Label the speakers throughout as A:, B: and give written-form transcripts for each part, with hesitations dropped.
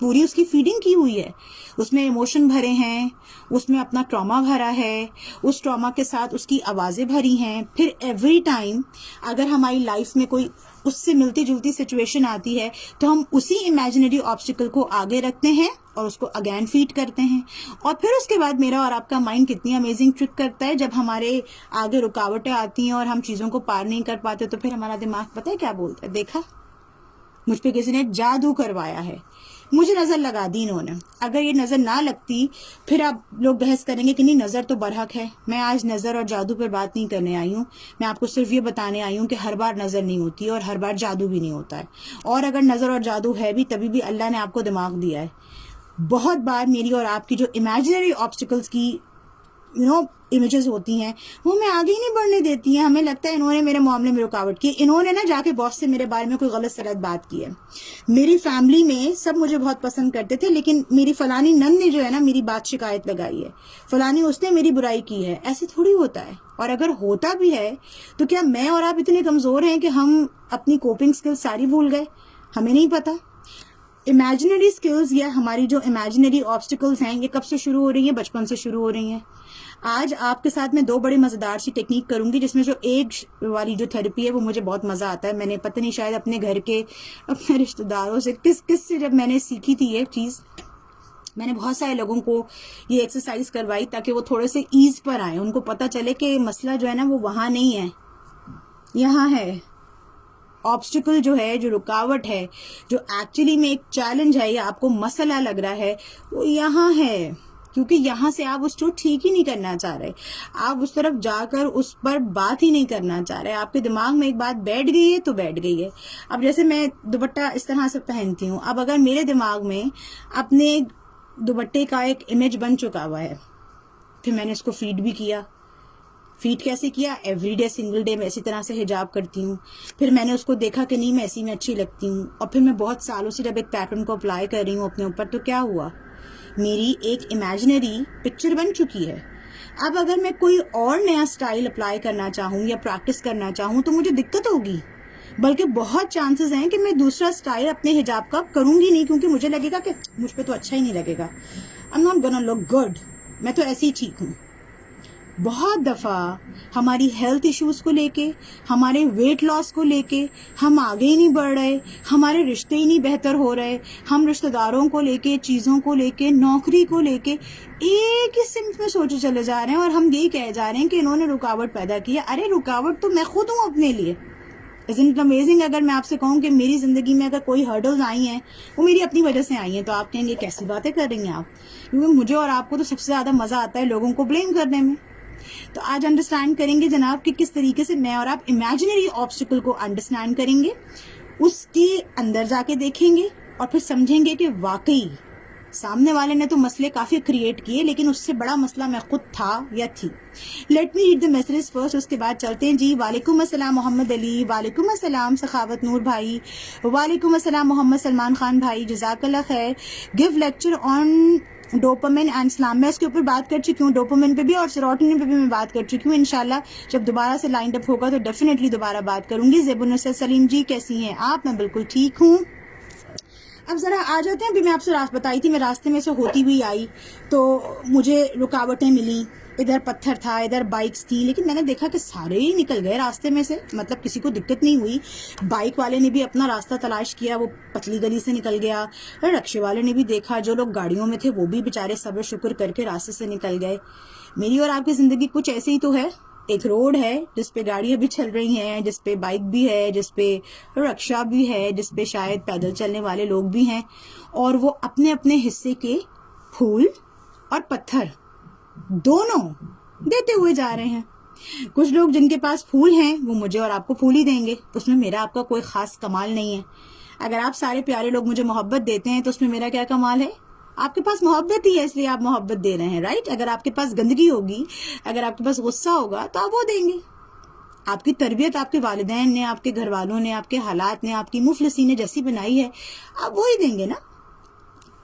A: پوری اس کی فیڈنگ کی ہوئی ہے، اس میں ایموشن بھرے ہیں، اس میں اپنا ٹراما بھرا ہے، اس ٹراما کے ساتھ اس کی آوازیں بھری ہیں. پھر ایوری ٹائم اگر ہماری لائف میں کوئی اس سے ملتی جلتی سچویشن آتی ہے تو ہم اسی امیجنری آبسٹیکل کو آگے رکھتے ہیں اور اس کو اگین فیڈ کرتے ہیں. اور پھر اس کے بعد میرا اور آپ کا مائنڈ کتنی امیزنگ ٹرک کرتا ہے، جب ہمارے آگے رکاوٹیں آتی ہیں اور ہم چیزوں کو پار نہیں کر پاتے تو پھر ہمارا دماغ پتہ ہے کیا بولتا ہے، دیکھا مجھ پہ کسی نے جادو کروایا ہے، مجھے نظر لگا دی انہوں نے. اگر یہ نظر نہ لگتی پھر آپ لوگ بحث کریں گے کہ نہیں نظر تو برحق ہے. میں آج نظر اور جادو پر بات نہیں کرنے آئی ہوں، میں آپ کو صرف یہ بتانے آئی ہوں کہ ہر بار نظر نہیں ہوتی اور ہر بار جادو بھی نہیں ہوتا ہے. اور اگر نظر اور جادو ہے بھی تبھی بھی اللہ نے آپ کو دماغ دیا ہے. بہت بار میری اور آپ کی جو امیجنری آبسٹیکلس کی امیجز ہوتی ہیں وہ ہمیں آگے ہی نہیں بڑھنے دیتی ہیں. ہمیں لگتا ہے انہوں نے میرے معاملے میں رکاوٹ کی، انہوں نے نا جا کے باس سے میرے بارے میں کوئی غلط سلط بات کی ہے. میری فیملی میں سب مجھے بہت پسند کرتے تھے لیکن میری فلانی نند نے جو ہے نا میری بات شکایت لگائی ہے، فلانی اس نے میری برائی کی ہے. ایسے تھوڑی ہوتا ہے. اور اگر ہوتا بھی ہے تو کیا میں اور آپ اتنے کمزور ہیں کہ ہم اپنی کوپنگ سکل ساری بھول گئے؟ ہمیں نہیں پتا. امیجنری سکلز یا ہماری جو امیجنری آبسٹیکلز ہیں یہ کب سے شروع ہو رہی ہیں؟ بچپن سے شروع ہو رہی ہیں. آج آپ کے ساتھ میں 2 بڑی مزیدار سی ٹیکنیک کروں گی، جس میں جو ایج والی جو تھیراپی ہے وہ مجھے بہت مزہ آتا ہے. میں نے پتہ نہیں شاید اپنے گھر کے اپنے رشتہ داروں سے کس سے جب میں نے سیکھی تھی یہ چیز، میں نے بہت سارے لوگوں کو یہ ایکسرسائز کروائی تاکہ وہ تھوڑے سے ایز پر آئیں، ان کو پتہ چلے کہ مسئلہ جو ہے نا وہ وہاں نہیں ہے، یہاں ہے. آبسٹیکل جو ہے، جو رکاوٹ ہے، جو ایکچولی میں ایک چیلنج ہے یا آپ کو مسئلہ لگ رہا ہے وہ یہاں ہے. کیونکہ یہاں سے آپ اس کو ٹھیک ہی نہیں کرنا چاہ رہے، آپ اس طرف جا کر اس پر بات ہی نہیں کرنا چاہ رہے. آپ کے دماغ میں ایک بات بیٹھ گئی ہے تو بیٹھ گئی ہے. اب جیسے میں دوپٹہ اس طرح سے پہنتی ہوں، اب اگر میرے دماغ میں اپنے دوپٹے کا ایک امیج بن چکا ہوا ہے، پھر میں نے اس کو فیڈ بھی کیا. فیڈ کیسے کیا؟ ایوری ڈے سنگل ڈے میں اسی طرح سے حجاب کرتی ہوں. پھر میں نے اس کو دیکھا کہ نہیں میں ایسی میں اچھی لگتی ہوں، اور پھر میں بہت سالوں سے جب ایک پیٹرن کو اپلائی کر رہی ہوں اپنے اوپر تو کیا ہوا؟ میری ایک امیجنری پکچر بن چکی ہے. اب اگر میں کوئی اور نیا سٹائل اپلائی کرنا چاہوں یا پریکٹس کرنا چاہوں تو مجھے دقت ہوگی، بلکہ بہت چانسز ہیں کہ میں دوسرا سٹائل اپنے حجاب کا کروں گی نہیں، کیونکہ مجھے لگے گا کہ مجھ پہ تو اچھا ہی نہیں لگے گا. I'm not gonna look good. میں تو ایسے ہی ٹھیک ہوں. بہت دفعہ ہماری ہیلتھ ایشوز کو لے کے، ہمارے ویٹ لاس کو لے کے ہم آگے ہی نہیں بڑھ رہے، ہمارے رشتے ہی نہیں بہتر ہو رہے. ہم رشتہ داروں کو لے کے، چیزوں کو لے کے، نوکری کو لے کے ایک ہی سمت میں سوچے چلے جا رہے ہیں اور ہم یہی کہے جا رہے ہیں کہ انہوں نے رکاوٹ پیدا کی ہے. ارے رکاوٹ تو میں خود ہوں اپنے لیے. Isn't it amazing؟ اگر میں آپ سے کہوں کہ میری زندگی میں اگر کوئی ہرڈلز آئی ہیں وہ میری اپنی وجہ سے آئی ہیں تو آپ کہیں گے کیسی باتیں کر رہی ہیں آپ، کیونکہ مجھے اور آپ کو تو سب سے زیادہ مزہ آتا ہے لوگوں کو بلیم کرنے میں. تو آج انڈرسٹینڈ کریں گے جناب کہ کس طریقے سے میں اور آپ امیجنری آبسٹیکل کو انڈرسٹینڈ کریں گے، اس کے اندر جا کے دیکھیں گے اور پھر سمجھیں گے کہ واقعی سامنے والے نے تو مسئلے کافی کریٹ کیے لیکن اس سے بڑا مسئلہ میں خود تھا یا تھی. Let me read the messages first, اس کے بعد چلتے ہیں. جی وعلیکم السلام محمد علی، وعلیکم السلام سخاوت نور بھائی، وعلیکم السلام محمد سلمان خان بھائی، جزاک اللہ خیر. Give lecture on dopamine and Islam, میں اس کے اوپر بات کر چکی ہوں، ڈوپامن پہ بھی اور سیروٹونن پہ بھی میں بات کر چکی ہوں. انشاءاللہ جب دوبارہ سے لائنڈ اپ ہوگا تو ڈیفینیٹلی دوبارہ بات کروں گی. زیب النصر سلیم جی کیسی ہیں آپ؟ میں بالکل ٹھیک ہوں. اب ذرا آ جاتے ہیں. ابھی میں آپ سے بتائی تھی میں راستے میں سے ہوتی ہوئی آئی تو مجھے رکاوٹیں ملی، ادھر پتھر تھا، ادھر بائکس تھی، لیکن میں نے دیکھا کہ سارے ہی نکل گئے راستے میں سے، مطلب کسی کو دقت نہیں ہوئی. بائک والے نے بھی اپنا راستہ تلاش کیا، وہ پتلی گلی سے نکل گیا. رکشے والے نے بھی دیکھا، جو لوگ گاڑیوں میں تھے وہ بھی بیچارے صبر شکر کر کے راستے سے نکل گئے. میری اور آپ کی زندگی کچھ ایسے ہی تو ہے. ایک روڈ ہے جس پہ گاڑیاں بھی چل رہی ہیں، جس پہ بائک بھی ہے، جس پہ رکشہ بھی ہے، جس پہ شاید پیدل چلنے والے لوگ بھی ہیں، اور وہ اپنے اپنے حصے کے پھول اور پتھر دونوں دیتے ہوئے جا رہے ہیں. کچھ لوگ جن کے پاس پھول ہیں وہ مجھے اور آپ کو پھول ہی دیں گے، اس میں میرا آپ کا کوئی خاص کمال نہیں ہے. اگر آپ سارے پیارے لوگ مجھے محبت دیتے ہیں تو اس میں میرا کیا کمال ہے؟ آپ کے پاس محبت ہی ہے اس لیے آپ محبت دے رہے ہیں، رائٹ؟ اگر آپ کے پاس گندگی ہوگی، اگر آپ کے پاس غصہ ہوگا تو آپ وہ دیں گے. آپ کی تربیت آپ کے والدین نے، آپ کے گھر والوں نے، آپ کے حالات نے، آپ کی مفلسی نے جیسی بنائی ہے آپ وہی دیں گے نا.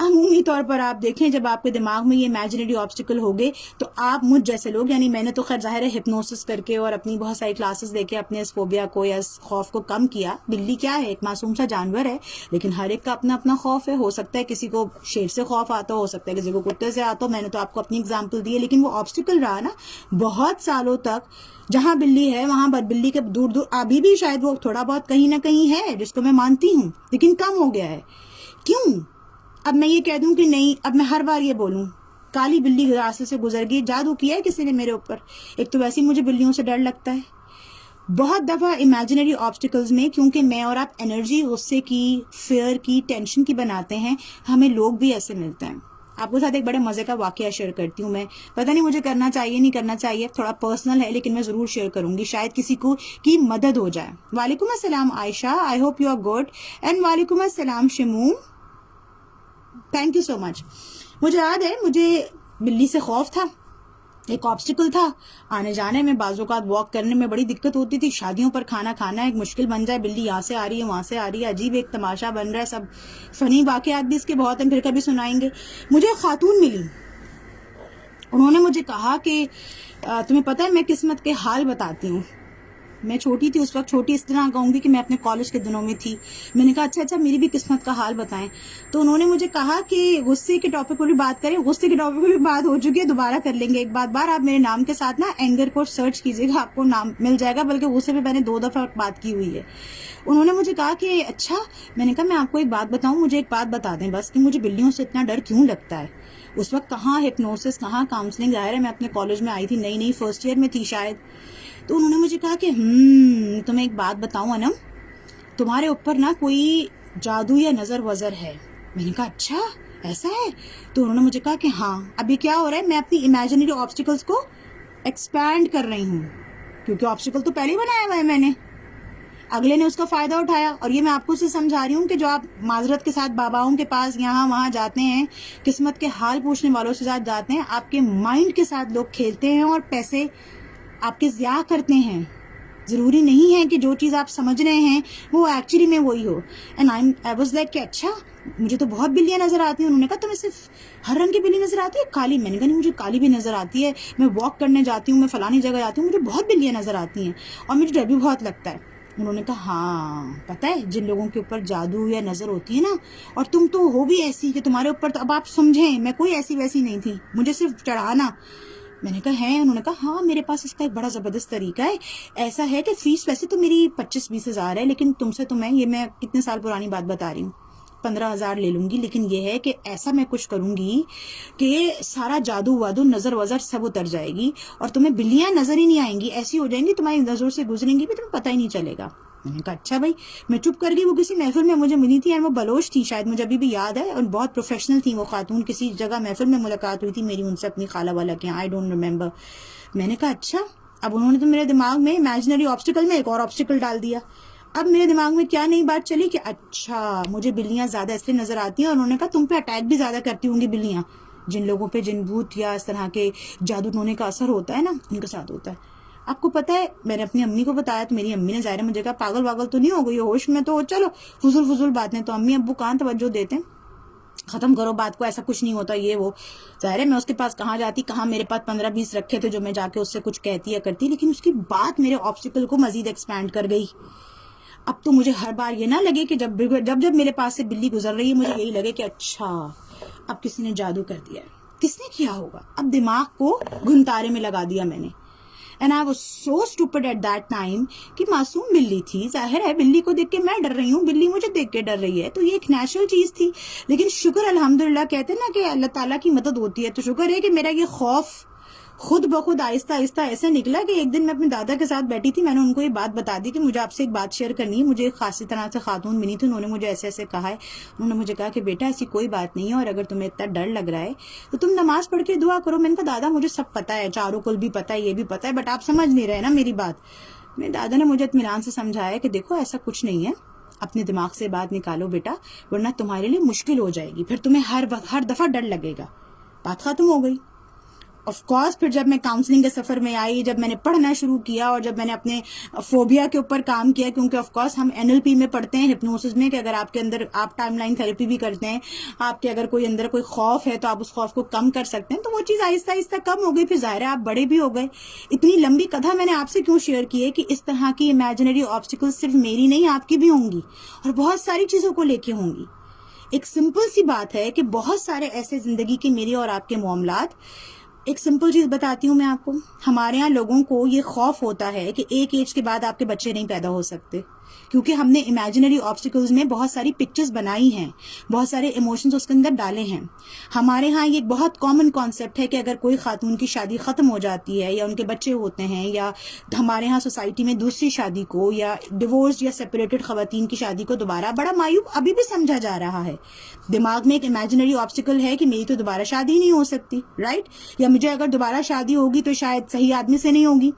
A: عمومی طور پر آپ دیکھیں جب آپ کے دماغ میں یہ امیجنری آبسٹیکل ہوگے تو آپ مجھ جیسے لوگ، یعنی میں نے تو خیر ظاہر ہے ہپنوسس کر کے اور اپنی بہت ساری کلاسز دے کے اپنے اس فوبیا کو یا اس خوف کو کم کیا. بلی کیا ہے، ایک معصوم سا جانور ہے، لیکن ہر ایک کا اپنا اپنا خوف ہے. ہو سکتا ہے کسی کو شیر سے خوف آتا ہو سکتا ہے کسی کو کتے سے آتا ہو. میں نے تو آپ کو اپنی اگزامپل دی ہے، لیکن وہ آبسٹیکل رہا نا بہت سالوں تک. جہاں بلی ہے وہاں بلی کے دور دور ابھی بھی شاید وہ تھوڑا بہت کہیں نہ کہیں ہے، جس کو میں مانتی ہوں، لیکن کم ہو گیا ہے. کیوں؟ اب میں یہ کہہ دوں کہ نہیں، اب میں ہر بار یہ بولوں کالی بلی راستے سے گزر گئی، جادو کیا ہے کسی نے میرے اوپر. ایک تو ویسے ہی مجھے بلیوں سے ڈر لگتا ہے. بہت دفعہ امیجنری آبسٹیکلز میں کیونکہ میں اور آپ انرجی غصے کی، فیئر کی، ٹینشن کی بناتے ہیں، ہمیں لوگ بھی ایسے ملتے ہیں. آپ کے ساتھ ایک بڑے مزے کا واقعہ شیئر کرتی ہوں. میں پتہ نہیں مجھے کرنا چاہیے نہیں کرنا چاہیے، تھوڑا پرسنل ہے، لیکن میں ضرور شیئر کروں گی، شاید کسی کو کی مدد ہو جائے. وعلیکم السلام Ayesha, I hope you are good. And وعلیکم السلام شموم، تھینک یو سو مچ. مجھے یاد ہے مجھے بلی سے خوف تھا، ایک آبسٹیکل تھا آنے جانے میں. بعض اوقات واک کرنے میں بڑی دقت ہوتی تھی. شادیوں پر کھانا کھانا ایک مشکل بن جائے، بلی یہاں سے آ رہی ہے وہاں سے آ رہی ہے، عجیب ایک تماشا بن رہا ہے. سب فنی واقعات بھی اس کے بہت ہیں، پھر کبھی سنائیں گے. مجھے ایک خاتون ملی، انہوں نے مجھے کہا کہ تمہیں پتہ ہے میں قسمت کے حال بتاتی ہوں. میں چھوٹی تھی اس وقت، چھوٹی اس طرح کہوں گی کہ میں اپنے کالج کے دنوں میں تھی. میں نے کہا اچھا میری بھی قسمت کا حال بتائیں. تو انہوں نے مجھے کہا کہ غصے کے ٹاپک پر بھی بات کریں. غصے کے ٹاپک پر بھی بات ہو چکی ہے، دوبارہ کر لیں گے. ایک بار آپ میرے نام کے ساتھ نا اینگر کو سرچ کیجیے گا، آپ کو نام مل جائے گا. بلکہ غصے پہ میں نے 2 دفعہ بات کی ہوئی ہے. انہوں نے مجھے کہا کہ اچھا، میں نے کہا میں آپ کو ایک بات بتاؤں، مجھے ایک بات بتا دیں بس کہ مجھے بلیوں سے اتنا ڈر کیوں لگتا ہے. اس وقت کہاں ہپنوسس، کہاں کاؤنسلنگ، ظاہر ہے میں اپنے کالج میں آئی تھی، نئی فرسٹ ایئر میں تھی شاید. تو انہوں نے مجھے کہا کہ تمہیں ایک بات بتاؤں انم، تمہارے اوپر نا کوئی جادو یا نظر وزر ہے. میں نے کہا اچھا ایسا ہے. تو انہوں نے مجھے کہا کہ ہاں ابھی کیا ہو رہا ہے، میں اپنی امیجنری آبسٹیکلز کو ایکسپینڈ کر رہی ہوں، کیونکہ آبسٹیکل تو پہلے ہی بنایا ہوا ہے میں نے. اگلے نے اس کا فائدہ اٹھایا. اور یہ میں آپ کو سے سمجھا رہی ہوں کہ جو آپ معذرت کے ساتھ باباؤں کے پاس یہاں وہاں جاتے ہیں، قسمت کے حال پوچھنے والوں سے ساتھ جاتے ہیں، آپ کے مائنڈ کے ساتھ لوگ کھیلتے ہیں اور پیسے آپ کے ضیاع کرتے ہیں. ضروری نہیں ہے کہ جو چیز آپ سمجھ رہے ہیں وہ ایکچولی میں وہی ہو. اینڈ آئی واز لائک کہ اچھا مجھے تو بہت بلیاں نظر آتی ہیں. انہوں نے کہا تمہیں صرف ہر رنگ کی بلی نظر آتی ہے، کالی؟ میں نے کہا نہیں، مجھے کالی بھی نظر آتی ہے، میں واک کرنے جاتی ہوں، میں فلانی جگہ جاتی ہوں، مجھے بہت بلیاں نظر آتی ہیں اور مجھے ڈر بھی بہت لگتا ہے. انہوں نے کہا ہاں پتہ ہے جن لوگوں کے اوپر جادو یا نظر ہوتی ہے نا، اور تم تو ہو بھی ایسی کہ تمہارے اوپر تو اب آپ سمجھیں میں کوئی ایسی ویسی نہیں تھی، مجھے صرف چڑھانا. میں نے کہا ہے؟ انہوں نے کہا ہاں میرے پاس اس کا ایک بڑا زبردست طریقہ ہے. ایسا ہے کہ فیس ویسے تو میری 25-20 ہزار ہے، لیکن تم سے تو میں کتنے سال پرانی بات بتا رہی ہوں، 15 ہزار لے لوں گی. لیکن یہ ہے کہ ایسا میں کچھ کروں گی کہ سارا جادو وادو نظر وزر سب اتر جائے گی اور تمہیں بلیاں نظر ہی نہیں آئیں گی، ایسی ہو جائیں گی تمہاری نظروں سے گزریں گی بھی تمہیں پتہ ہی نہیں چلے گا. میں نے کہا اچھا بھائی. میں چپ کر گئی. وہ کسی محفل میں مجھے ملی تھی، اور وہ بلوچ تھی شاید، مجھے ابھی بھی یاد ہے، اور بہت پروفیشنل تھی وہ خاتون. کسی جگہ محفل میں ملاقات ہوئی تھی میری ان سے، اپنی خالہ والا کے، آئی ڈونٹ ریمبر. میں نے کہا اچھا. اب انہوں نے تو میرے دماغ میں امیجنری آبسٹیکل میں ایک اور آبسٹیکل ڈال دیا. اب میرے دماغ میں کیا نئی بات چلی کہ اچھا مجھے بلیاں زیادہ اس لیے نظر آتی ہیں. اور انہوں نے کہا تم پہ اٹیک بھی زیادہ کرتی ہوں گی بلیاں، جن لوگوں پہ جن بھوت یا اس طرح کے جادو ٹونے کا اثر ہوتا ہے نا، ان کے ساتھ ہوتا ہے. آپ کو پتا ہے میں نے اپنی امی کو بتایا تو میری امی نے ظاہر مجھے کہا پاگل واگل تو نہیں ہو گئی ہوش میں؟ تو چلو فضول باتیں، تو امی ابو کہاں توجہ دیتے ہیں، ختم کرو بات کو، ایسا کچھ نہیں ہوتا یہ وہ. ظاہر ہے میں اس کے پاس کہاں جاتی، کہاں میرے پاس 15-20 رکھے تھے جو میں جا کے اس سے کچھ کہتی یا کرتی. لیکن اس کی بات میرے آبسٹیکل کو مزید ایکسپینڈ کر گئی. اب تو مجھے ہر بار یہ نہ لگے کہ جب میرے پاس سے بلی گزر رہی ہے مجھے یہی لگے کہ اچھا اب کسی نے جادو کر دیا ہے. کس نے کیا ہوگا؟ اب دماغ کو گھنتارے میں لگا دیا میں نے. And I was so stupid at that time کہ معصوم بلی تھی، ظاہر ہے بلی کو دیکھ کے میں ڈر رہی ہوں، بلی مجھے دیکھ کے ڈر رہی ہے، تو یہ ایک نیچرل چیز تھی. لیکن شکر الحمدللہ، کہتے ہیں نا کہ اللہ تعالیٰ کی مدد ہوتی ہے، تو شکر ہے کہ میرا یہ خوف خود بخود آہستہ آہستہ ایسے نکلا کہ ایک دن میں اپنے دادا کے ساتھ بیٹھی تھی، میں نے ان کو یہ بات بتا دی کہ مجھے آپ سے ایک بات شیئر کرنی ہے. مجھے ایک خاصی طرح سے خاتون ملی تھی، انہوں نے مجھے ایسے کہا ہے. انہوں نے مجھے کہا کہ بیٹا ایسی کوئی بات نہیں ہے، اور اگر تمہیں اتنا ڈر لگ رہا ہے تو تم نماز پڑھ کے دعا کرو. میں نے کہا دادا مجھے سب پتا ہے، چاروں کل بھی پتا ہے، یہ بھی پتا ہے، بٹ آپ سمجھ نہیں رہے نا میری بات. میرے دادا نے مجھے اطمینان سے سمجھایا کہ دیکھو ایسا کچھ نہیں ہے، اپنے دماغ سے بات نکالو بیٹا، ورنہ تمہارے لیے مشکل ہو جائے گی، پھر تمہیں ہر دفعہ ڈر لگے گا. بات ختم ہو گئی. آف کورس پھر جب میں کاؤنسلنگ کے سفر میں آئی, جب میں نے پڑھنا شروع کیا اور جب میں نے اپنے فوبیا کے اوپر کام کیا, کیونکہ آف کورس ہم NLP میں پڑھتے ہیں, ہپنوسس میں, کہ اگر آپ کے اندر, آپ ٹائم لائن تھراپی بھی کرتے ہیں, آپ کے اگر کوئی اندر کوئی خوف ہے تو آپ اس خوف کو کم کر سکتے ہیں, تو وہ چیز آہستہ آہستہ کم ہو گئی. پھر ظاہر ہے آپ بڑے بھی ہو گئے. اتنی لمبی کتھا میں نے آپ سے کیوں شیئر کی ہے کہ اس طرح کی امیجنری آبسٹیکل صرف میری نہیں, آپ کی بھی ہوں گی, اور بہت ساری چیزوں کو لے کے ہوں گی. ایک سمپل سی بات ہے کہ بہت سارے ایسے زندگی کے میرے اور آپ کے معاملات, ایک سمپل چیز بتاتی ہوں میں آپ کو. ہمارے ہاں لوگوں کو یہ خوف ہوتا ہے کہ ایک ایج کے بعد آپ کے بچے نہیں پیدا ہو سکتے, کیونکہ ہم نے امیجنری آبسٹیکلز میں بہت ساری پکچرز بنائی ہیں, بہت سارے ایموشنز اس کے اندر ڈالے ہیں. ہمارے ہاں یہ ایک بہت کامن کانسیپٹ ہے کہ اگر کوئی خاتون کی شادی ختم ہو جاتی ہے یا ان کے بچے ہوتے ہیں, یا ہمارے ہاں سوسائٹی میں دوسری شادی کو یا ڈیورس یا سیپریٹڈ خواتین کی شادی کو دوبارہ بڑا معیوب ابھی بھی سمجھا جا رہا ہے. دماغ میں ایک امیجنری آبسٹیکل ہے کہ میری تو دوبارہ شادی نہیں ہو سکتی, رائٹ, یا مجھے اگر دوبارہ شادی ہوگی تو شاید صحیح آدمی سے نہیں ہوگی.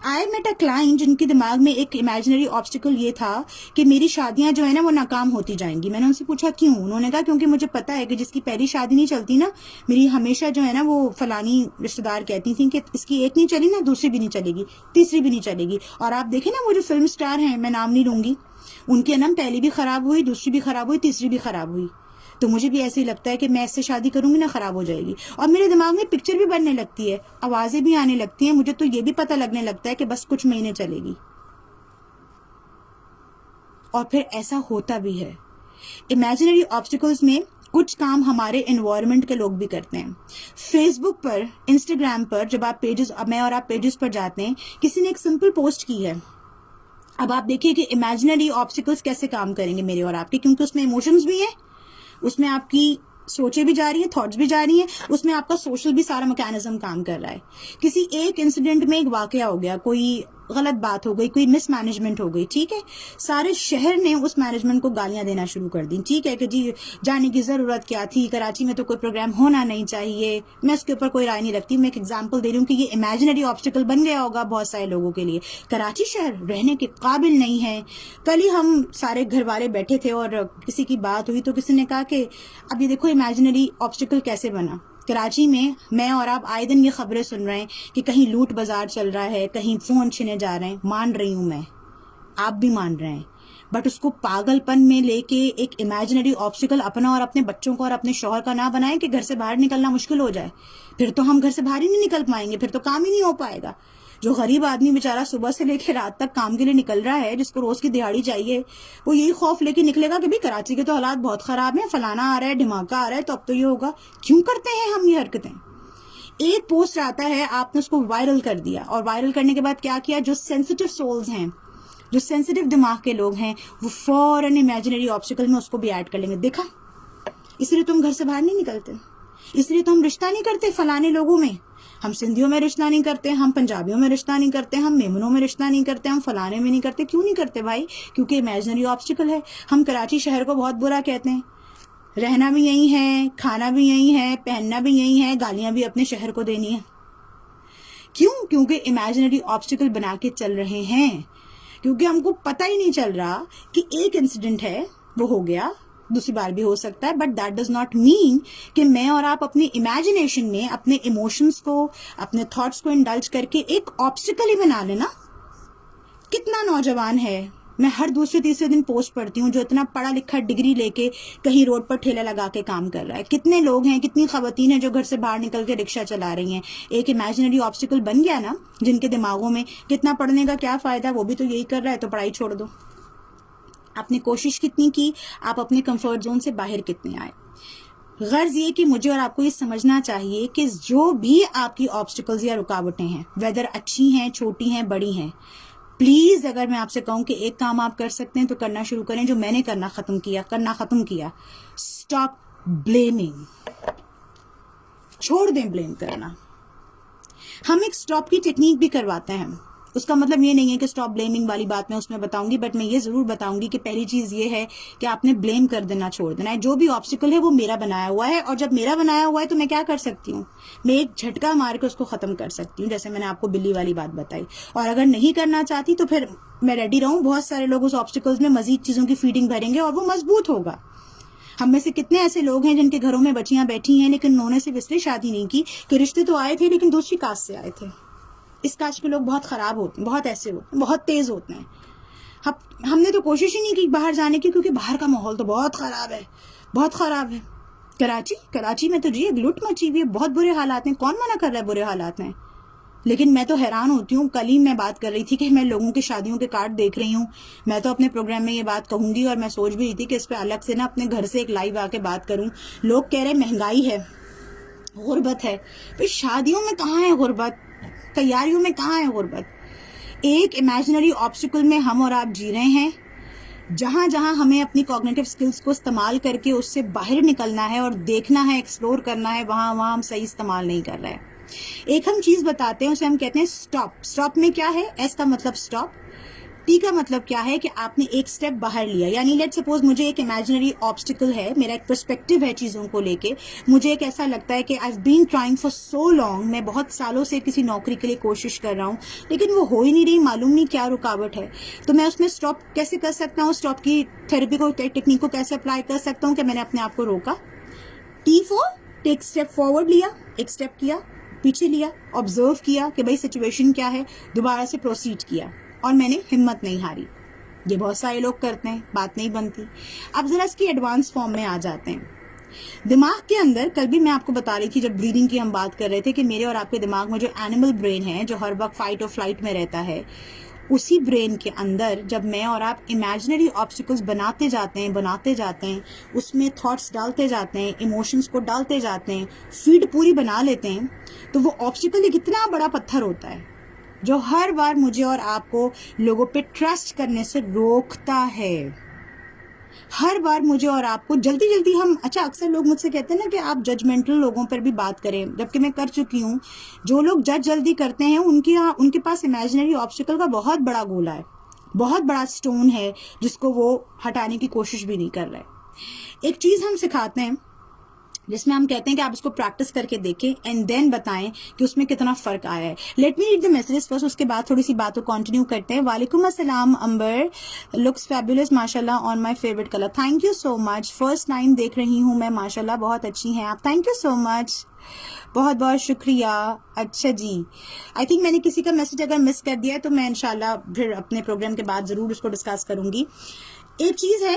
A: آئی میٹ اے کلائنٹ جن کے دماغ میں ایک امیجنری آبسٹیکل یہ تھا کہ میری شادیاں جو ہے نا وہ ناکام ہوتی جائیں گی. میں نے ان سے پوچھا کیوں؟ انہوں نے کہا کیونکہ مجھے پتا ہے کہ جس کی پہلی شادی نہیں چلتی نا, میری ہمیشہ جو ہے نا وہ فلانی رشتے دار کہتی تھیں کہ اس کی ایک نہیں چلی نا, دوسری بھی نہیں چلے گی, تیسری بھی نہیں چلے گی. اور آپ دیکھیں نا وہ جو فلم سٹار ہیں, میں نام نہیں لوں گی, ان کے نام پہلی بھی خراب ہوئی, دوسری بھی خراب ہوئی, تیسری بھی خراب ہوئی. تو مجھے بھی ایسے ہی لگتا ہے کہ میں اس سے شادی کروں گی نا خراب ہو جائے گی. اور میرے دماغ میں پکچر بھی بننے لگتی ہے, آوازیں بھی آنے لگتی ہیں, مجھے تو یہ بھی پتہ لگنے لگتا ہے کہ بس کچھ مہینے چلے گی. اور پھر ایسا ہوتا بھی ہے. امیجنری آبسٹیکلز میں کچھ کام ہمارے انوائرمنٹ کے لوگ بھی کرتے ہیں. فیس بک پر, انسٹاگرام پر جب آپ پیجز, میں اور آپ پیجز پر جاتے ہیں, کسی نے ایک سمپل پوسٹ کی ہے. اب آپ دیکھیے کہ امیجنری آبسٹیکلز کیسے کام کریں گے میرے اور آپ کے, کیونکہ اس میں ایموشنز بھی ہیں, اس میں آپ کی سوچیں بھی جا رہی ہیں, تھاٹس بھی جا رہی ہیں, اس میں آپ کا سوشل بھی سارا میکینزم کام کر رہا ہے. کسی ایک انسیڈنٹ میں ایک واقعہ ہو گیا, کوئی غلط بات ہو گئی, کوئی مس مینجمنٹ ہو گئی, ٹھیک ہے, سارے شہر نے اس مینجمنٹ کو گالیاں دینا شروع کر دیں, ٹھیک ہے, کہ جی جانے کی ضرورت کیا تھی, کراچی میں تو کوئی پروگرام ہونا نہیں چاہیے. میں اس کے اوپر کوئی رائے نہیں رکھتی, میں ایک ایگزامپل دے رہی ہوں کہ یہ امیجنری آبسٹیکل بن گیا ہوگا بہت سارے لوگوں کے لیے. کراچی شہر رہنے کے قابل نہیں ہے. کل ہی ہم سارے گھر والے بیٹھے تھے اور کسی کی بات ہوئی تو کسی نے کہا کہ اب یہ دیکھو امیجنری آبسٹیکل کیسے بنا. کراچی میں اور آپ آئے دن یہ خبریں سن رہے ہیں کہ کہیں لوٹ بازار چل رہا ہے, کہیں فون چھینے جا رہے ہیں. مان رہی ہوں میں, آپ بھی مان رہے ہیں, بٹ اس کو پاگل پن میں لے کے ایک امیجنری آبسٹیکل اپنا اور اپنے بچوں کو اور اپنے شوہر کا نہ بنائیں کہ گھر سے باہر نکلنا مشکل ہو جائے. پھر تو ہم گھر سے باہر ہی نہیں نکل پائیں گے, پھر تو کام ہی نہیں ہو پائے گا. جو غریب آدمی بیچارہ صبح سے لے کے رات تک کام کے لیے نکل رہا ہے, جس کو روز کی دہاڑی چاہیے, وہ یہی خوف لے کے نکلے گا کہ بھی کراچی کے تو حالات بہت خراب ہیں, فلانا آ رہا ہے, دھماکہ آ رہا ہے, تو اب تو یہ ہوگا. کیوں کرتے ہیں ہم یہ حرکتیں؟ ایک پوسٹ آتا ہے, آپ نے اس کو وائرل کر دیا, اور وائرل کرنے کے بعد کیا کیا, جو سینسیٹیو سولز ہیں, جو سینسیٹیو دماغ کے لوگ ہیں, وہ فوراً امیجنری آبسٹیکل میں اس کو بھی ایڈ کر لیں گے. دیکھا, اس لیے تم گھر سے باہر نہیں نکلتے, اس لیے تو ہم رشتہ نہیں کرتے فلانے لوگوں میں, ہم سندھیوں میں رشتہ نہیں کرتے, ہم پنجابیوں میں رشتہ نہیں کرتے, ہم میمنوں میں رشتہ نہیں کرتے, ہم فلانے میں نہیں کرتے. کیوں نہیں کرتے بھائی؟ کیونکہ امیجنری آبسٹیکل ہے. ہم کراچی شہر کو بہت برا کہتے ہیں, رہنا بھی یہی ہے, کھانا بھی یہی ہے, پہننا بھی یہی ہے, گالیاں بھی اپنے شہر کو دینی ہے. کیوں؟ کیونکہ امیجنری آبسٹیکل بنا کے چل رہے ہیں. کیونکہ ہم کو پتہ ہی نہیں چل رہا کہ ایک انسیڈنٹ ہے, وہ ہو گیا, دوسری بار بھی ہو سکتا ہے, but that does not mean کہ میں اور آپ اپنی امیجنیشن میں اپنے ایموشنز کو, اپنے تھاٹس کو انڈلج کر کے ایک آبسٹیکل ہی بنا لینا. کتنا نوجوان ہے, میں ہر دوسرے تیسرے دن پوسٹ پڑھتی ہوں, جو اتنا پڑھا لکھا ڈگری لے کے کہیں روڈ پر ٹھیلا لگا کے کام کر رہا ہے. کتنے لوگ ہیں, کتنی خواتین ہیں جو گھر سے باہر نکل کے رکشہ چلا رہی ہیں. ایک امیجنری آبسٹیکل بن گیا نا جن کے دماغوں میں, کتنا پڑھنے کا کیا فائدہ, وہ بھی تو یہی کر رہا ہے, تو پڑھائی چھوڑ دو. آپ نے کوشش کتنی کی, آپ اپنے کمفرٹ زون سے باہر کتنے آئے. غرض یہ کہ مجھے اور آپ کو یہ سمجھنا چاہیے کہ جو بھی آپ کی آبسٹیکلز یا رکاوٹیں ہیں, ویدر اچھی ہیں, چھوٹی ہیں, بڑی ہیں, پلیز اگر میں آپ سے کہوں کہ ایک کام آپ کر سکتے ہیں تو کرنا شروع کریں, جو میں نے کرنا ختم کیا. اسٹاپ بلیمنگ, چھوڑ دیں بلیم کرنا. ہم ایک اسٹاپ کی ٹیکنیک بھی کرواتے ہیں. اس کا مطلب یہ نہیں ہے کہ اسٹاپ بلیمنگ والی بات میں اس میں بتاؤں گی, بٹ میں یہ ضرور بتاؤں گی کہ پہلی چیز یہ ہے کہ آپ نے بلیم کر دینا چھوڑ دینا ہے. جو بھی آبسٹیکل ہے وہ میرا بنایا ہوا ہے, اور جب میرا بنایا ہوا ہے تو میں کیا کر سکتی ہوں, میں ایک جھٹکا مار کے اس کو ختم کر سکتی ہوں, جیسے میں نے آپ کو بلی والی بات بتائی. اور اگر نہیں کرنا چاہتی تو پھر میں ریڈی رہوں, بہت سارے لوگ اس آبسٹیکلز میں مزید چیزوں کی فیڈنگ بھریں گے اور وہ مضبوط ہوگا. ہم میں سے کتنے ایسے لوگ ہیں جن کے گھروں میں بچیاں بیٹھی ہیں لیکن انہوں نے صرف اس لیے شادی نہیں کی کہ رشتے تو آئے تھے لیکن دوسری کاسٹ سے آئے تھے. اس کاسٹ کے لوگ بہت خراب ہوتے ہیں, بہت ایسے ہوتے ہیں, بہت تیز ہوتے ہیں. ہم نے تو کوشش ہی نہیں کی باہر جانے کی, کیونکہ باہر کا ماحول تو بہت خراب ہے, بہت خراب ہے. کراچی میں تو جی ایک لٹ مچی ہوئی ہے, بہت برے حالات ہیں. کون منع کر رہا ہے برے حالات ہیں؟ لیکن میں تو حیران ہوتی ہوں. کل ہی میں بات کر رہی تھی کہ میں لوگوں کی شادیوں کے کارڈ دیکھ رہی ہوں. میں تو اپنے پروگرام میں یہ بات کہوں گی, اور میں سوچ بھی رہی تھی کہ اس پہ الگ سے نا اپنے گھر سے ایک لائیو آ کے بات کروں. لوگ کہہ رہے مہنگائی ہے, غربت ہے. پھر شادیوں میں کہاں ہے غربت؟ تیاریوں میں کہاں ہے غربت؟ ایک امیجنری آبسٹیکل میں ہم اور آپ جی رہے ہیں. جہاں جہاں ہمیں اپنی کوگنیٹو سکلز کو استعمال کر کے اس سے باہر نکلنا ہے اور دیکھنا ہے, ایکسپلور کرنا ہے, وہاں ہم صحیح استعمال نہیں کر رہے ہیں. ایک ہم چیز بتاتے ہیں, اسے ہم کہتے ہیں سٹاپ. سٹاپ میں کیا ہے؟ ایس کا مطلب سٹاپ, ٹی کا مطلب کیا ہے کہ آپ نے ایک سٹیپ باہر لیا. یعنی لیٹ سپوز مجھے ایک امیجنری آبسٹیکل ہے, میرا ایک پرسپیکٹو ہے چیزوں کو لے کے. مجھے ایک ایسا لگتا ہے کہ I've been trying for so long, میں بہت سالوں سے کسی نوکری کے لیے کوشش کر رہا ہوں لیکن وہ ہو ہی نہیں رہی, معلوم نہیں کیا رکاوٹ ہے. تو میں اس میں سٹاپ کیسے کر سکتا ہوں؟ سٹاپ کی تھراپی کو, ٹیکنیک کو کیسے اپلائی کر سکتا ہوں کہ میں نے اپنے آپ کو روکا. ٹی فور ٹیک اسٹیپ فارورڈ لیا, ایک اسٹیپ کیا, پیچھے لیا, آبزرو کیا کہ بھائی سچویشن کیا ہے, دوبارہ سے پروسیڈ کیا, اور میں نے ہمت نہیں ہاری. یہ بہت سارے لوگ کرتے ہیں, بات نہیں بنتی. اب ذرا اس کی ایڈوانس فارم میں آ جاتے ہیں. دماغ کے اندر, کل بھی میں آپ کو بتا رہی تھی جب بریدنگ کی ہم بات کر رہے تھے, کہ میرے اور آپ کے دماغ میں جو اینیمل برین ہے, جو ہر وقت فائٹ اور فلائٹ میں رہتا ہے, اسی برین کے اندر جب میں اور آپ امیجنری آبسٹیکلز بناتے جاتے ہیں, اس میں تھاٹس ڈالتے جاتے ہیں, ایموشنز کو ڈالتے جاتے ہیں, فیڈ پوری بنا لیتے ہیں, تو وہ آبسٹیکل ایک اتنا بڑا پتھر ہوتا ہے جو ہر بار مجھے اور آپ کو لوگوں پہ ٹرسٹ کرنے سے روکتا ہے. ہر بار مجھے اور آپ کو جلدی ہم, اچھا اکثر لوگ مجھ سے کہتے ہیں نا کہ آپ ججمنٹل لوگوں پر بھی بات کریں, جبکہ میں کر چکی ہوں. جو لوگ جج جلدی کرتے ہیں ان کے پاس امیجنری آبسٹیکل کا بہت بڑا گولا ہے, بہت بڑا سٹون ہے جس کو وہ ہٹانے کی کوشش بھی نہیں کر رہے. ایک چیز ہم سکھاتے ہیں جس میں ہم کہتے ہیں کہ آپ اس کو پریکٹس کر کے دیکھیں اینڈ دین بتائیں کہ اس میں کتنا فرق آیا ہے. Let me read the messages first, اس کے بعد تھوڑی سی بات کو کنٹینیو کرتے ہیں. وعلیکم السلام امبر, لکس فیبولس ماشاء اللہ, on my favourite colour. Thank you so much, first time دیکھ رہی ہوں میں, ماشاء اللہ بہت اچھی ہیں آپ. تھینک یو سو مچ, بہت بہت شکریہ. اچھا جی, آئی تھنک میں نے کسی کا میسج اگر مس کر دیا ہے تو میں انشاءاللہ پھر اپنے پروگرام کے بعد ضرور اس کو ڈسکس کروں گی. ایک چیز ہے,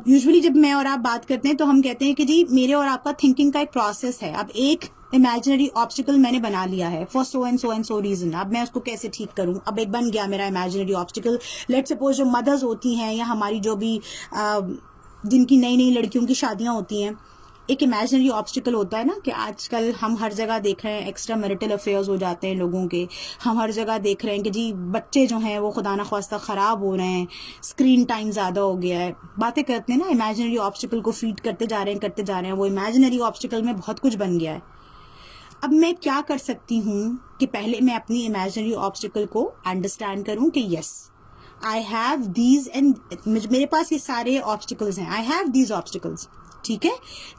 A: یوزولی جب میں اور آپ بات کرتے ہیں تو ہم کہتے ہیں کہ جی میرے اور آپ کا تھنکنگ کا ایک پروسیس ہے. اب ایک امیجنری آبسٹیکل میں نے بنا لیا ہے for so and so reason, اب میں اس کو کیسے ٹھیک کروں؟ اب ایک بن گیا میرا امیجنری آبسٹیکل. لیٹ سپوز جو مدرز ہوتی ہیں یا ہماری جو بھی جن کی نئی لڑکیوں کی شادیاں ہوتی ہیں, ایک امیجنری آبسٹیکل ہوتا ہے نا کہ آج کل ہم ہر جگہ دیکھ رہے ہیں ایکسٹرا میرٹل افیئرز ہو جاتے ہیں لوگوں کے. ہم ہر جگہ دیکھ رہے ہیں کہ جی بچے جو ہیں وہ خدا نخواستہ خراب ہو رہے ہیں, اسکرین ٹائم زیادہ ہو گیا ہے. باتیں کرتے ہیں نا, امیجنری آبسٹیکل کو فیڈ کرتے جا رہے ہیں, وہ امیجنری آبسٹیکل میں بہت کچھ بن گیا ہے. اب میں کیا کر سکتی ہوں کہ پہلے میں اپنی امیجنری آبسٹیکل کو انڈرسٹینڈ کروں کہ یس آئی ہیو دیز, اینڈ میرے پاس یہ سارے آبسٹیکلز ہیں, آئی ہیو دیز آبسٹیکلز. ٹھیک ہے,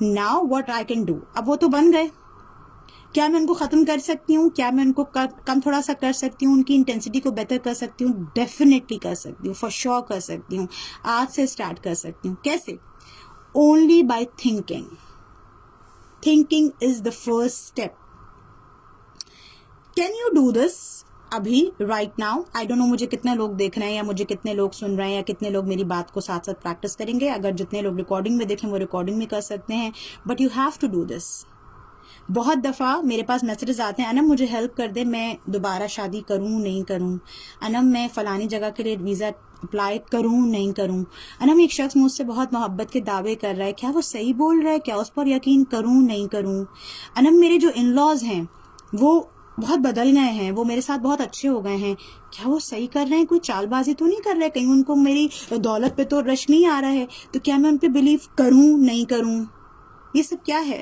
A: now what I can do. اب وہ تو بن گئے, کیا میں ان کو ختم کر سکتی ہوں؟ کیا میں ان کو کم تھوڑا سا کر سکتی ہوں؟ ان کی انٹینسٹی کو بہتر کر سکتی ہوں؟ ڈیفینیٹلی کر سکتی ہوں, فار شیور کر سکتی ہوں. آج سے اسٹارٹ کر سکتی ہوں. کیسے؟ Only by thinking. Thinking is the first step. Can you do this ابھی right now? I don't know مجھے کتنے لوگ دیکھ رہے ہیں یا مجھے کتنے لوگ سن رہے ہیں یا کتنے لوگ میری بات کو ساتھ ساتھ پریکٹس کریں گے. اگر جتنے لوگ ریکارڈنگ میں دیکھیں وہ ریکارڈنگ میں کر سکتے ہیں, but you have to do this. بہت دفعہ میرے پاس میسیجز آتے ہیں, انم مجھے ہیلپ کر دے, میں دوبارہ شادی کروں نہیں کروں, انم میں فلانی جگہ کے لیے ویزا اپلائی کروں نہیں کروں, انم ایک شخص مجھ سے بہت محبت کے دعوے کر رہا ہے, کیا وہ صحیح بول رہا ہے, کیا اس پر یقین کروں نہیں کروں, انم میرے جو ان لاز ہیں وہ بہت بدل گئے ہیں, وہ میرے ساتھ بہت اچھے ہو گئے ہیں, کیا وہ صحیح کر رہے ہیں, کوئی چال بازی تو نہیں کر رہے, کہیں ان کو میری دولت پہ تو رش نہیں آ رہا ہے, تو کیا میں ان پہ بلیو کروں نہیں کروں؟ یہ سب کیا ہے؟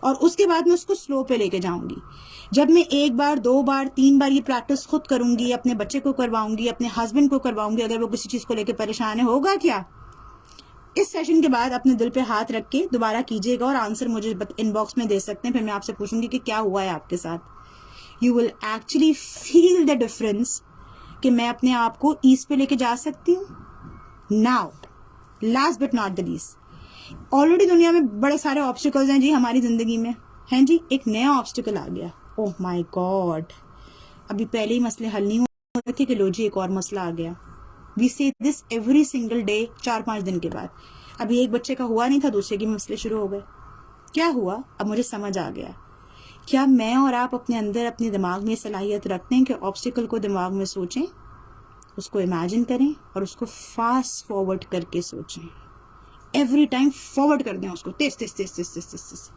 A: اور اس کے بعد میں اس کو سلو پہ لے کے جاؤں گی. جب میں 1 بار 2 بار 3 بار یہ پریکٹس خود کروں گی, اپنے بچے کو کرواؤں گی, اپنے ہسبینڈ کو کرواؤں گی, اگر وہ کسی چیز کو لے کے پریشان ہے, ہوگا کیا؟ اس سیشن کے بعد اپنے دل پہ ہاتھ رکھ کے دوبارہ کیجیے گا اور آنسر مجھے ان باکس میں دے سکتے ہیں. پھر میں آپ سے پوچھوں گی کہ کیا ہوا ہے آپ کے ساتھ. You will actually feel the difference کہ میں اپنے آپ کو ایز پہ لے کے جا سکتی ہوں. Now last but not the least, already دنیا میں بڑے سارے آبسٹیکلز ہیں جی ہماری زندگی میں ہیں جی. ایک نیا آبسٹیکل آ گیا. اوہ مائی گاڈ, ابھی پہلے ہی مسئلے حل نہیں ہوئے تھے کہ لو جی ایک اور مسئلہ آ گیا. وی سی دس ایوری سنگل ڈے, 4-5 دن کے بعد. ابھی ایک بچے کا ہوا نہیں تھا, دوسرے کے مسئلے شروع ہو گئے. کیا ہوا؟ اب مجھے سمجھ آ گیا. کیا میں اور آپ اپنے اندر اپنے دماغ میں صلاحیت رکھتے ہیں کہ آبسٹیکل کو دماغ میں سوچیں, اس کو امیجن کریں اور اس کو فاسٹ فارورڈ کر کے سوچیں. ایوری ٹائم فارورڈ کر دیں اس کو, تیز تیز تیز تیز تیز تیز تیز.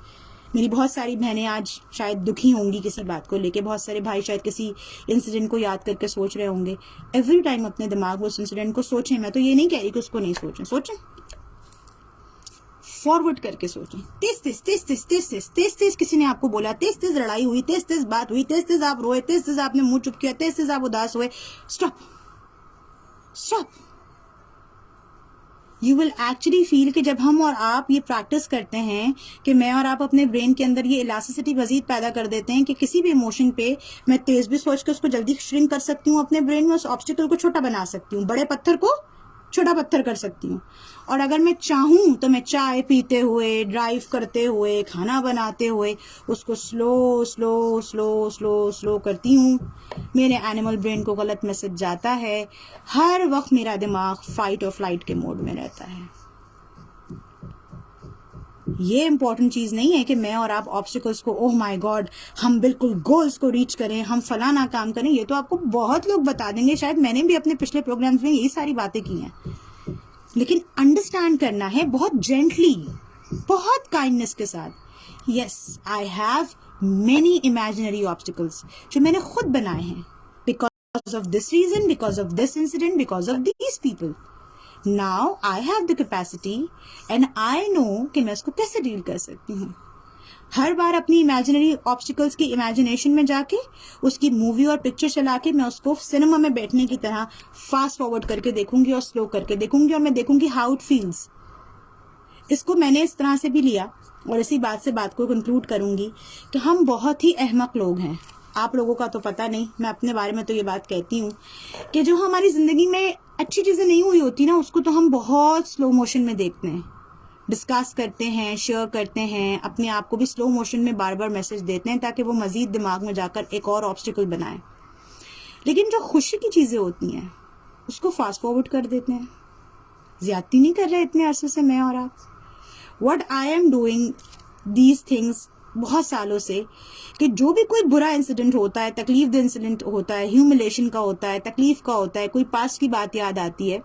A: میری بہت ساری بہنیں آج شاید دکھی ہوں گی کسی بات کو لے کے, بہت سارے بھائی شاید کسی انسیڈنٹ کو یاد کر کے سوچ رہے ہوں گے. ایوری ٹائم اپنے دماغ میں اس انسیڈنٹ کو سوچیں. میں تو یہ نہیں کہہ رہی کہ اس کو نہیں سوچیں, سوچیں, فارورڈ کر کے سوچیں. تیز تیز تیز تیز تیز تیز تیز تیز کسی نے آپ کو بولا, تیز تیز لڑائی ہوئی, تیز تیز بات ہوئی, تیز تیز آپ روئے, تیز تیز آپ نے منہ چپ کیا, تیز تیز آپ اداس ہوئے. Stop stop. You will actually feel کہ جب ہم اور آپ یہ پریکٹس کرتے ہیں کہ میں اور آپ اپنے برین کے اندر یہ الاسٹیسٹی مزید پیدا کر دیتے ہیں کہ کسی بھی ایموشن پہ میں تیز بھی سوچ کے اس کو جلدی شرنک کر سکتی ہوں, اپنے برین میں اس آبسٹیکل کو چھوٹا بنا سکتی ہوں, بڑے پتھر کو چھوٹا پتھر کر سکتی ہوں. اور اگر میں چاہوں تو میں چائے پیتے ہوئے, ڈرائیو کرتے ہوئے, کھانا بناتے ہوئے اس کو سلو سلو سلو سلو سلو کرتی ہوں. میرے اینیمل برین کو غلط میسج جاتا ہے. ہر وقت میرا دماغ فائٹ اور فلائٹ کے موڈ میں رہتا ہے. یہ امپورٹنٹ چیز نہیں ہے کہ میں اور آپ آبسٹیکلس کو, اوہ مائی گاڈ ہم بالکل گولز کو ریچ کریں, ہم فلانا کام کریں. یہ تو آپ کو بہت لوگ بتا دیں گے, شاید میں نے بھی اپنے پچھلے پروگرامز میں یہی ساری باتیں کی ہیں. لیکن انڈرسٹینڈ کرنا ہے بہت جینٹلی, بہت کائنڈنس کے ساتھ. Yes I have many imaginary obstacles جو میں نے خود بنائے ہیں, because of this reason, because of this incident, because of these people. Now I have the capacity and I know کہ میں اس کو کیسے ڈیل کر سکتی ہوں. ہر بار اپنی امیجنری آبسٹیکلس کی امیجنیشن میں جا کے اس کی مووی اور پکچر چلا کے میں اس کو سنیما میں بیٹھنے کی طرح فاسٹ فارورڈ کر کے دیکھوں گی اور سلو کر کے دیکھوں گی, اور میں دیکھوں گی ہاؤ اٹ فیلز. اس کو میں نے اس طرح سے بھی لیا اور اسی بات سے بات کو کنکلوڈ کروں گی کہ ہم بہت ہی احمق لوگ ہیں. آپ لوگوں کا تو پتہ نہیں, میں اپنے بارے میں تو یہ بات کہتی ہوں کہ جو ہماری زندگی میں اچھی چیزیں نہیں ہوئی ہوتی نا, اس کو تو ہم بہت سلو موشن میں دیکھتے ہیں, ڈسکس کرتے ہیں, شیئر کرتے ہیں, اپنے آپ کو بھی سلو موشن میں بار بار میسج دیتے ہیں تاکہ وہ مزید دماغ میں جا کر ایک اور آبسٹیکل بنائیں. لیکن جو خوشی کی چیزیں ہوتی ہیں اس کو فاسٹ فارورڈ کر دیتے ہیں. زیادتی نہیں کر رہے اتنے عرصے سے میں اور آپ. What I am doing these things بہت سالوں سے, کہ جو بھی کوئی برا انسیڈنٹ ہوتا ہے, تکلیف دہ انسیڈنٹ ہوتا ہے, ہیوملیشن کا ہوتا ہے, تکلیف کا ہوتا ہے, کوئی پاسٹ کی بات یاد آتی ہے,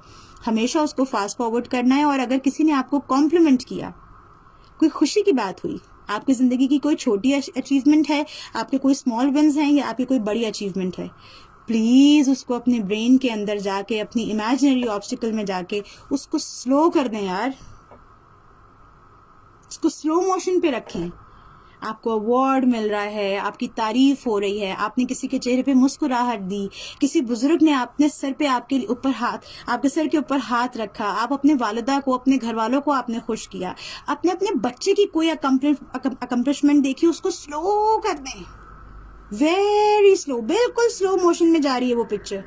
A: ہمیشہ اس کو فاسٹ فارورڈ کرنا ہے. اور اگر کسی نے آپ کو کمپلیمنٹ کیا, کوئی خوشی کی بات ہوئی, آپ کی زندگی کی کوئی چھوٹی اچیومنٹ ہے, آپ کے کوئی اسمال ونز ہیں یا آپ کی کوئی بڑی اچیومنٹ ہے, پلیز اس کو اپنے برین کے اندر جا کے, اپنی امیجنری آبسٹیکل میں جا کے اس کو سلو کر دیں یار, اس کو سلو موشن پہ رکھیں. آپ کو اوارڈ مل رہا ہے, آپ کی تعریف ہو رہی ہے, آپ نے کسی کے چہرے پہ مسکراہٹ دی, کسی بزرگ نے اپنے سر پہ آپ کے سر کے اوپر ہاتھ رکھا, آپ اپنے والدہ کو, اپنے گھر والوں کو آپ نے خوش کیا, اپنے بچے کی کوئی اکمپلشمنٹ دیکھی, اس کو سلو کر دیں, ویری سلو, بالکل سلو موشن میں جا رہی ہے وہ picture,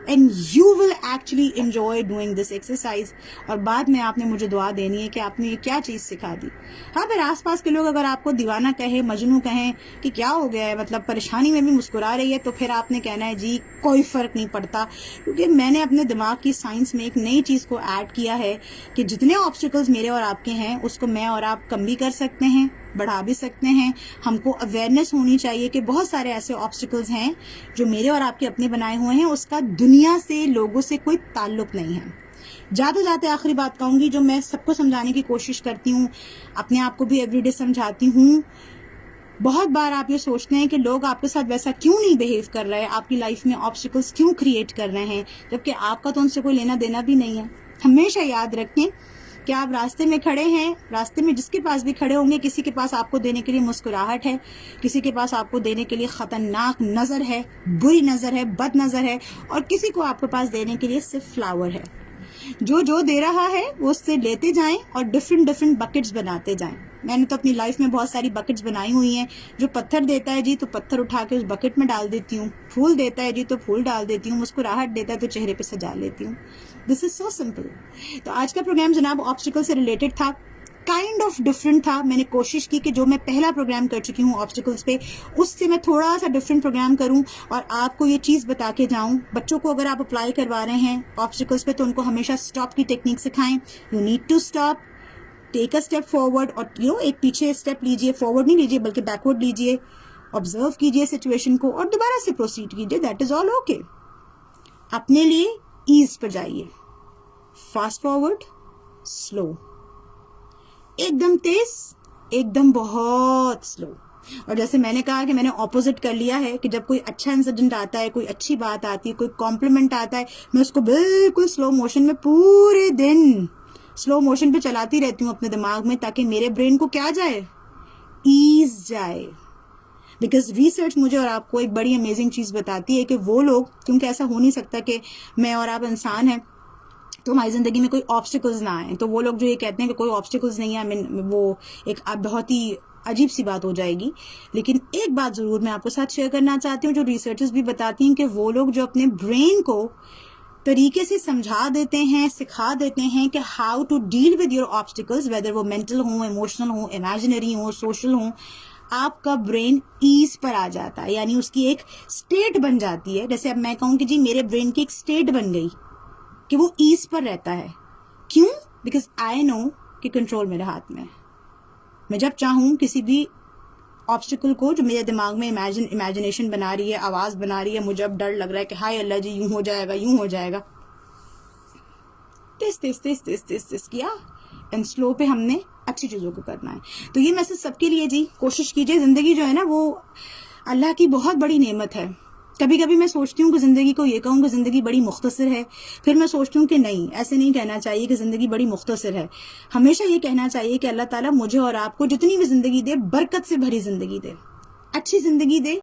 A: and you will actually enjoy doing this exercise. اور بعد میں آپ نے مجھے دعا دینی ہے کہ آپ نے یہ کیا چیز سکھا دی. ہاں پھر آس پاس کے لوگ اگر آپ کو دیوانہ کہیں, مجنوں کہیں کہ کیا ہو گیا ہے, مطلب پریشانی میں بھی مسکرا رہی ہے, تو پھر آپ نے کہنا ہے جی کوئی فرق نہیں پڑتا, کیونکہ میں نے اپنے دماغ کی سائنس میں ایک نئی چیز کو ایڈ کیا ہے کہ جتنے آبسٹیکلز میرے اور آپ کے ہیں اس کو میں اور آپ کم بھی کر سکتے ہیں, بڑھا بھی سکتے ہیں. ہم کو اویئرنیس ہونی چاہیے کہ بہت سارے ایسے آبسٹیکلز ہیں جو میرے اور آپ کے اپنے بنائے ہوئے ہیں, اس کا دنیا سے, لوگوں سے کوئی تعلق نہیں ہے. جاتے جاتے آخری بات کہوں گی جو میں سب کو سمجھانے کی کوشش کرتی ہوں, اپنے آپ کو بھی ایوری ڈے سمجھاتی ہوں. بہت بار آپ یہ سوچتے ہیں کہ لوگ آپ کے ساتھ ویسا کیوں نہیں بہیو کر رہے, آپ کی لائف میں آبسٹیکلز کیوں کریٹ کر رہے ہیں, جبکہ آپ کا تو ان سے کوئی لینا دینا بھی نہیں ہے. ہمیشہ یاد رکھیں کہ آپ راستے میں کھڑے ہیں, راستے میں جس کے پاس بھی کھڑے ہوں گے, کسی کے پاس آپ کو دینے کے لیے مسکراہٹ ہے, کسی کے پاس آپ کو دینے کے لیے خطرناک نظر ہے, بری نظر ہے, بد نظر ہے, اور کسی کو آپ کے پاس دینے کے لیے صرف فلاور ہے. جو دے رہا ہے وہ اس سے لیتے جائیں اور ڈفرینٹ بکٹس بناتے جائیں. میں نے تو اپنی لائف میں بہت ساری بکٹس بنائی ہوئی ہیں. جو پتھر دیتا ہے جی تو پتھر اٹھا کے اس بکٹ میں ڈال دیتی ہوں, پھول دیتا ہے جی تو پھول ڈال دیتی ہوں, مسکراہٹ دیتا ہے تو چہرے پہ سجا لیتی ہوں. دس از سو سمپل. تو آج کا پروگرام جناب آبسٹیکل سے ریلیٹڈ تھا, کائنڈ آف ڈفرینٹ تھا. میں نے کوشش کی کہ جو میں پہلا پروگرام کر چکی ہوں آبسٹیکلس پہ, اس سے میں تھوڑا سا ڈفرینٹ پروگرام کروں اور آپ کو یہ چیز بتا کے جاؤں. بچوں کو اگر آپ اپلائی کروا رہے ہیں آبسٹیکلس پہ تو ان کو ہمیشہ اسٹاپ کی ٹیکنیک سکھائیں. You need to stop, take a step forward, اور ایک پیچھے اسٹیپ لیجئے, فارورڈ نہیں لیجئے بلکہ بیکورڈ لیجئے, آبزرو کیجئے سچویشن کو اور دوبارہ سے پروسیڈ کیجئے. That is all okay. اپنے لیے ایز پر جائیے, فاسٹ فارورڈ, سلو, ایک دم تیز, ایک دم بہت سلو. اور جیسے میں نے کہا کہ میں نے اپوزٹ کر لیا ہے کہ جب کوئی اچھا انسیڈنٹ آتا ہے, کوئی اچھی بات آتی ہے, کوئی کمپلیمنٹ آتا ہے, میں اس کو بالکل سلو موشن میں پورے دن سلو موشن پہ چلاتی رہتی ہوں اپنے دماغ میں, تاکہ میرے برین کو کیا جائے, ایز جائے. بیکاز ریسرچ مجھے اور آپ کو ایک بڑی امیزنگ چیز بتاتی ہے کہ وہ لوگ, کیونکہ ایسا ہو نہیں سکتا کہ میں اور آپ انسان ہیں تو ہماری زندگی میں کوئی آبسٹیکلز نہ آئیں, تو وہ لوگ جو یہ کہتے ہیں کہ کوئی آبسٹیکلز نہیں ہے, وہ ایک بہت ہی عجیب سی بات ہو جائے گی. لیکن ایک بات ضرور میں آپ کے ساتھ شیئر کرنا چاہتی ہوں, جو ریسرچز بھی بتاتی ہیں کہ وہ لوگ جو اپنے برین کو طریقے سے سمجھا دیتے ہیں, سکھا دیتے ہیں کہ how to deal with your obstacles, whether وہ مینٹل ہوں, ایموشنل ہوں, امیجنری ہوں, سوشل ہوں, آپ کا برین ایز پر آ جاتا ہے. یعنی اس کی ایک اسٹیٹ بن جاتی ہے. جیسے اب میں کہوں کہ جی میرے برین کی ایک اسٹیٹ بن گئی کہ وہ ایز پر رہتا ہے. کیوں؟ بیکاز آئی نو کہ کنٹرول میرے ہاتھ میں ہے. میں جب چاہوں کسی بھی آبسٹیکل کو جو میرے دماغ میں امیجنیشن بنا رہی ہے, آواز بنا رہی ہے, مجھے اب ڈر لگ رہا ہے کہ ہائے اللہ جی یوں ہو جائے گا, یوں ہو جائے گا, تیز کیا, اینڈ سلو پہ ہم نے اچھی چیزوں کو کرنا ہے. تو یہ میسج سب کے لیے جی, کوشش کیجئے. زندگی جو ہے نا وہ اللہ کی بہت بڑی نعمت ہے. کبھی کبھی میں سوچتی ہوں کہ زندگی کو یہ کہوں کہ زندگی بڑی مختصر ہے, پھر میں سوچتی ہوں کہ نہیں, ایسے نہیں کہنا چاہیے کہ زندگی بڑی مختصر ہے. ہمیشہ یہ کہنا چاہیے کہ اللہ تعالیٰ مجھے اور آپ کو جتنی بھی زندگی دے, برکت سے بھری زندگی دے, اچھی زندگی دے,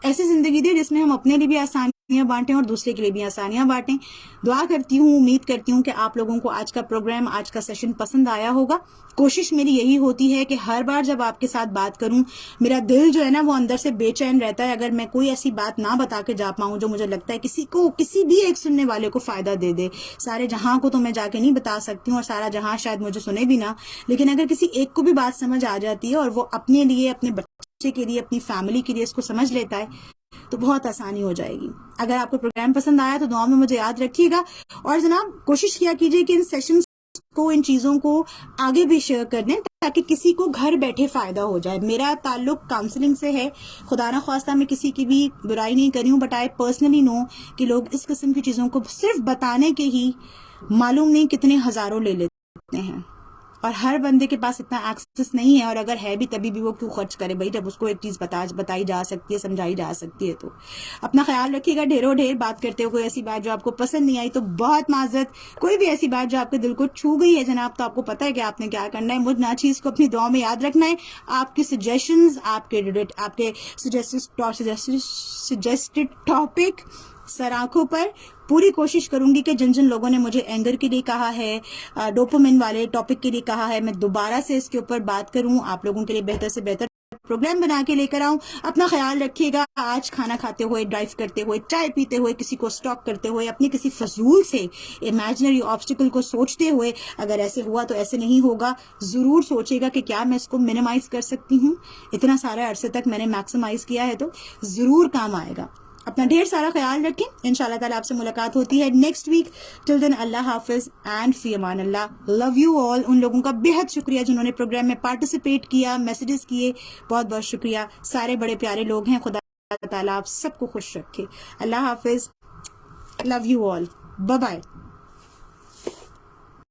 A: ایسی زندگی دے جس میں ہم اپنے لیے بھی آسانیاں بانٹیں اور دوسرے کے لیے بھی آسانیاں بانٹیں. دعا کرتی ہوں, امید کرتی ہوں کہ آپ لوگوں کو آج کا پروگرام, آج کا سیشن پسند آیا ہوگا. کوشش میری یہی ہوتی ہے کہ ہر بار جب آپ کے ساتھ بات کروں, میرا دل جو ہے نا وہ اندر سے بے چین رہتا ہے اگر میں کوئی ایسی بات نہ بتا کے جا پاؤں جو مجھے لگتا ہے کسی کو, کسی بھی ایک سننے والے کو فائدہ دے دے. سارے جہاں کو تو میں جا کے نہیں بتا سکتی ہوں اور سارا جہاں شاید مجھے سنے بھی نہ, لیکن اگر کسی ایک کو بھی بات سمجھ آ جاتی ہے اور وہ اپنے لیے, اپنے بچے کے لیے, اپنی فیملی کے لیے اس کو سمجھ لیتا ہے تو بہت آسانی ہو جائے گی. اگر آپ کو پروگرام پسند آیا تو دعا میں مجھے یاد رکھیے گا, اور جناب کوشش کیا کیجیے کہ ان سیشنز کو, ان چیزوں کو آگے بھی شیئر کر دیں تاکہ کسی کو گھر بیٹھے فائدہ ہو جائے. میرا تعلق کاؤنسلنگ سے ہے, خدا نہ خواستہ میں کسی کی بھی برائی نہیں کری ہوں, بٹ آئی پرسنلی نو کہ لوگ اس قسم کی چیزوں کو صرف بتانے کے ہی معلوم نہیں کتنے ہزاروں لے لیتے ہیں, اور ہر بندے کے پاس اتنا ایکسس نہیں ہے, اور اگر ہے بھی تبھی بھی وہ کیوں خرچ کرے بھائی, جب اس کو ایک چیز بتائی جا سکتی ہے, سمجھائی جا سکتی ہے. تو اپنا خیال رکھیے گا. ڈھیروں ڈھیر بات کرتے ہو, کوئی ایسی بات جو آپ کو پسند نہیں آئی تو بہت معذرت, کوئی بھی ایسی بات جو آپ کے دل کو چھو گئی ہے جناب, تو آپ کو پتا ہے کہ آپ نے کیا کرنا ہے. مجھ ناچیز کو اپنی دعا میں یاد رکھنا ہے. آپ کی سجیشنز, آپ کے سجیسٹڈ ٹاپک سر آنکھوں پر. پوری کوشش کروں گی کہ جن جن لوگوں نے مجھے اینگر کے لیے کہا ہے, ڈوپامن والے ٹاپک کے لیے کہا ہے, میں دوبارہ سے اس کے اوپر بات کروں, آپ لوگوں کے لیے بہتر سے بہتر پروگرام بنا کے لے کر آؤں. اپنا خیال رکھیے گا. آج کھانا کھاتے ہوئے, ڈرائیو کرتے ہوئے, چائے پیتے ہوئے, کسی کو اسٹاک کرتے ہوئے, اپنی کسی فضول سے امیجنری آبسٹیکل کو سوچتے ہوئے, اگر ایسے ہوا تو ایسے نہیں ہوگا, ضرور سوچے گا کہ کیا میں اس کو منیمائز کر سکتی ہوں. اتنا سارے عرصے تک میں نے میکسیمائز کیا ہے تو ضرور کام آئے گا. اپنا ڈھیر سارا خیال رکھیں. انشاءاللہ تعالیٰ آپ سے ملاقات ہوتی ہے نیکسٹ ویک. ٹل دین اللہ حافظ اینڈ فی امان اللہ. لو یو آل. ان لوگوں کا بہت شکریہ جنہوں نے پروگرام میں پارٹیسپیٹ کیا, میسیجز کیے, بہت بہت شکریہ. سارے بڑے پیارے لوگ ہیں. خدا تعالیٰ آپ سب کو خوش رکھے. اللہ حافظ. Love you all. Bye bye.